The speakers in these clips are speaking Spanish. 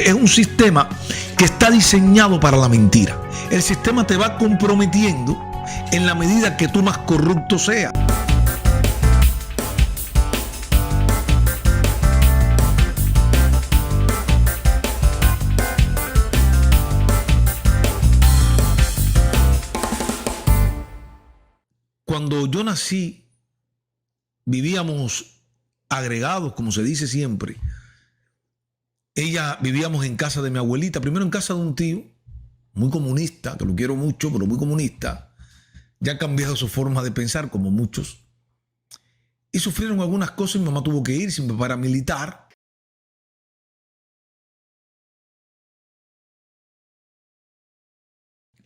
es un sistema que está diseñado para la mentira. El sistema te va comprometiendo en la medida que tú más corrupto seas. Cuando yo nací, vivíamos agregados, como se dice siempre. Vivíamos en casa de mi abuelita, primero en casa de un tío, muy comunista, que lo quiero mucho, pero muy comunista. Ya ha cambiado su forma de pensar, como muchos. Y sufrieron algunas cosas, mi mamá tuvo que irse, mi papá era militar.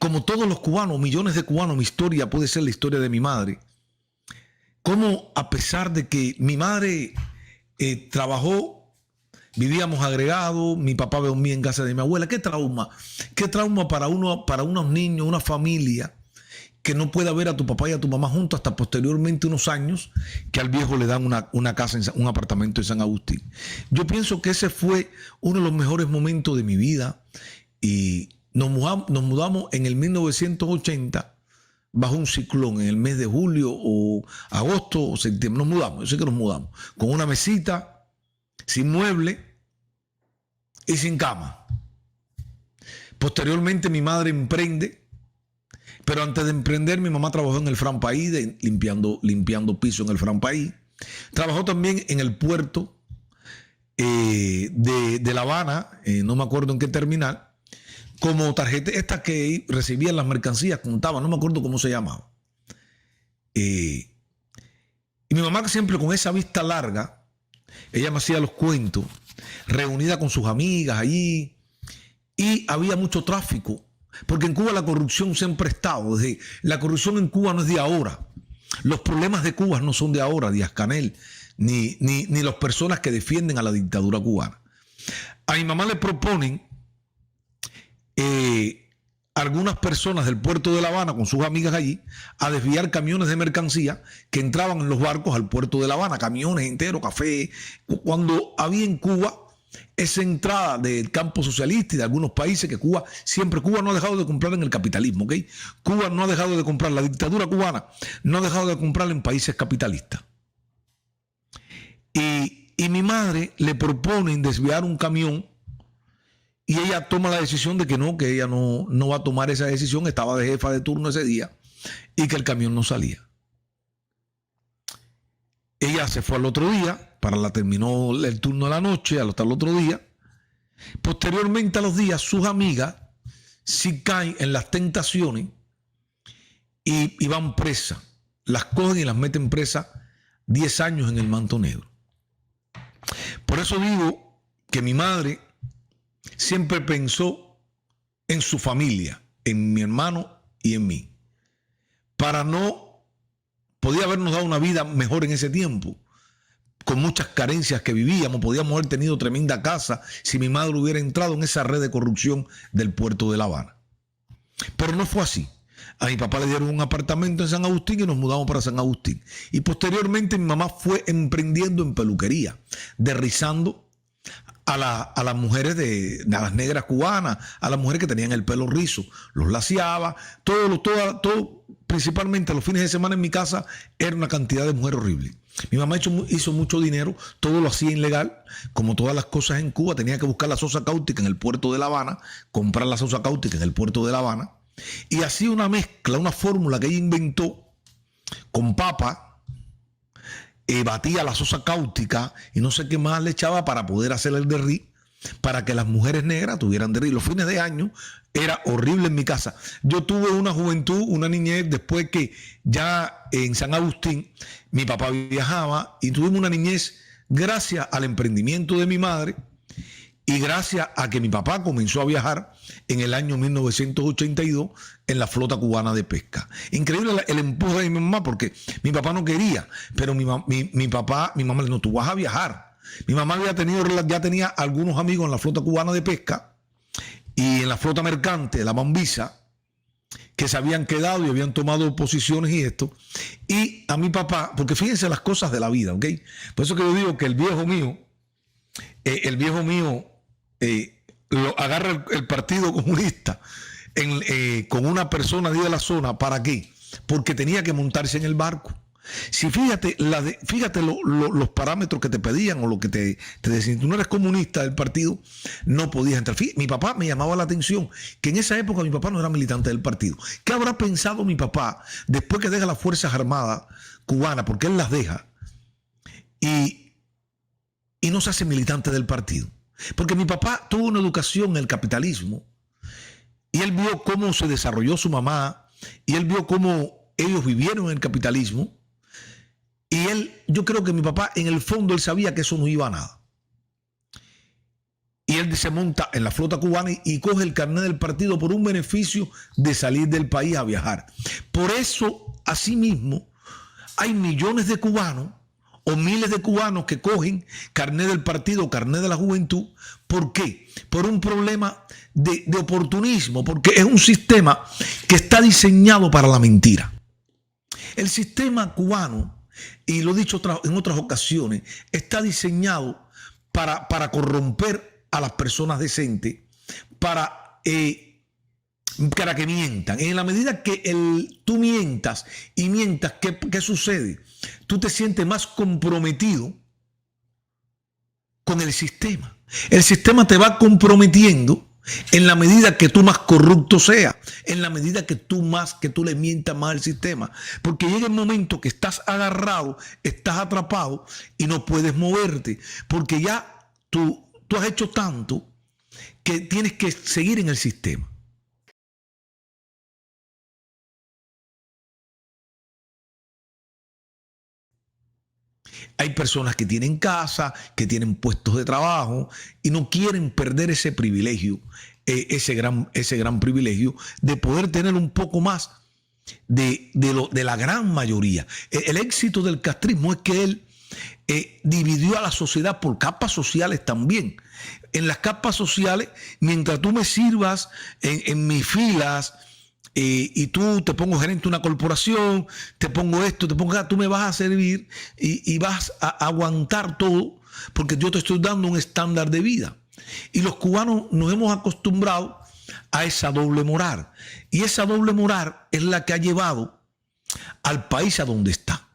Como todos los cubanos, millones de cubanos, mi historia puede ser la historia de mi madre. Como a pesar de que mi madre trabajó, vivíamos agregados, mi papá dormía en casa de mi abuela. ¿Qué trauma? ¿Qué trauma para unos niños, una familia, que no pueda ver a tu papá y a tu mamá juntos hasta posteriormente unos años que al viejo le dan una casa, un apartamento en San Agustín? Yo pienso que ese fue uno de los mejores momentos de mi vida y nos mudamos en el 1980 bajo un ciclón en el mes de julio o agosto o septiembre. Nos mudamos, yo sé que nos mudamos con una mesita, sin mueble y sin cama. Posteriormente mi madre emprende, pero antes de emprender mi mamá trabajó en el Fran País, limpiando piso en el Fran País. Trabajó también en el puerto de La Habana, no me acuerdo en qué terminal, como tarjeta, esta que recibían las mercancías, contaban, no me acuerdo cómo se llamaba. Y mi mamá siempre con esa vista larga, ella me hacía los cuentos, reunida con sus amigas allí, y había mucho tráfico, porque en Cuba la corrupción siempre ha estado. La corrupción en Cuba no es de ahora. Los problemas de Cuba no son de ahora, Díaz-Canel, ni las personas que defienden a la dictadura cubana. A mi mamá le proponen algunas personas del puerto de La Habana con sus amigas allí a desviar camiones de mercancía que entraban en los barcos al puerto de La Habana, camiones enteros, café. Cuando había en Cuba esa entrada del campo socialista y de algunos países que Cuba no ha dejado de comprar en el capitalismo, ¿ok? Cuba no ha dejado de comprar, la dictadura cubana no ha dejado de comprar en países capitalistas. Y mi madre le proponen desviar un camión y ella toma la decisión de que ella no va a tomar esa decisión, estaba de jefa de turno ese día y que el camión no salía. Ella se fue al otro día, terminó el turno de la noche, hasta el otro día. Posteriormente a los días, sus amigas sí caen en las tentaciones y van presas. Las cogen y las meten presas 10 años en el manto negro. Por eso digo que mi madre siempre pensó en su familia, en mi hermano y en mí. Podía habernos dado una vida mejor en ese tiempo, con muchas carencias que vivíamos. Podíamos haber tenido tremenda casa si mi madre hubiera entrado en esa red de corrupción del puerto de La Habana. Pero no fue así. A mi papá le dieron un apartamento en San Agustín y nos mudamos para San Agustín. Y posteriormente mi mamá fue emprendiendo en peluquería, derrizando a las mujeres a las negras cubanas, a las mujeres que tenían el pelo rizo, los laciaba, todo, principalmente los fines de semana en mi casa era una cantidad de mujeres horrible. Mi mamá hizo mucho dinero, todo lo hacía ilegal, como todas las cosas en Cuba. Tenía que buscar la sosa cáustica en el puerto de La Habana, comprar la sosa cáustica en el puerto de La Habana, y hacía una mezcla, una fórmula que ella inventó con papa. Batía la sosa cáustica y no sé qué más le echaba para poder hacer el derrí, para que las mujeres negras tuvieran derrí. Los fines de año era horrible en mi casa. Yo tuve una juventud, una niñez, después que ya en San Agustín mi papá viajaba y tuvimos una niñez gracias al emprendimiento de mi madre y gracias a que mi papá comenzó a viajar en el año 1982 en la flota cubana de pesca. Increíble el empuje de mi mamá, porque mi papá no quería, pero mi mamá le dijo: no, tú vas a viajar. Mi mamá ya tenía algunos amigos en la flota cubana de pesca y en la flota mercante, la Mambisa, que se habían quedado y habían tomado posiciones y esto. Y a mi papá, porque fíjense las cosas de la vida, ¿ok? Por eso que yo digo que el viejo mío agarra el Partido Comunista con una persona de la zona. ¿Para qué? Porque tenía que montarse en el barco. Si fíjate, los parámetros que te pedían o lo que te decían, tú no eres comunista del partido, no podías entrar. Mi papá me llamaba la atención que en esa época mi papá no era militante del partido. ¿Qué habrá pensado mi papá después que deja las Fuerzas Armadas cubanas? Porque él las deja y no se hace militante del partido. Porque mi papá tuvo una educación en el capitalismo y él vio cómo se desarrolló su mamá y él vio cómo ellos vivieron en el capitalismo. Y yo creo que mi papá, en el fondo, él sabía que eso no iba a nada. Y él se monta en la flota cubana y coge el carnet del partido por un beneficio de salir del país a viajar. Por eso, asimismo, hay millones de cubanos o miles de cubanos que cogen carnet del partido, carnet de la juventud. ¿Por qué? Por un problema de oportunismo, porque es un sistema que está diseñado para la mentira. El sistema cubano, y lo he dicho en otras ocasiones, está diseñado para corromper a las personas decentes, para que mientan. En la medida que tú mientas y mientas, ¿qué sucede? Tú te sientes más comprometido con el sistema. El sistema te va comprometiendo en la medida que tú más corrupto seas, en la medida que tú le mientas más al sistema. Porque llega el momento que estás agarrado, estás atrapado y no puedes moverte. Porque ya tú has hecho tanto que tienes que seguir en el sistema. Hay personas que tienen casa, que tienen puestos de trabajo y no quieren perder ese privilegio, ese gran privilegio de poder tener un poco más de la gran mayoría. El éxito del castrismo es que él dividió a la sociedad por capas sociales también. En las capas sociales, mientras tú me sirvas en mis filas, y tú te pongo gerente de una corporación, te pongo esto, tú me vas a servir y vas a aguantar todo porque yo te estoy dando un estándar de vida. Y los cubanos nos hemos acostumbrado a esa doble moral. Y esa doble moral es la que ha llevado al país a donde está.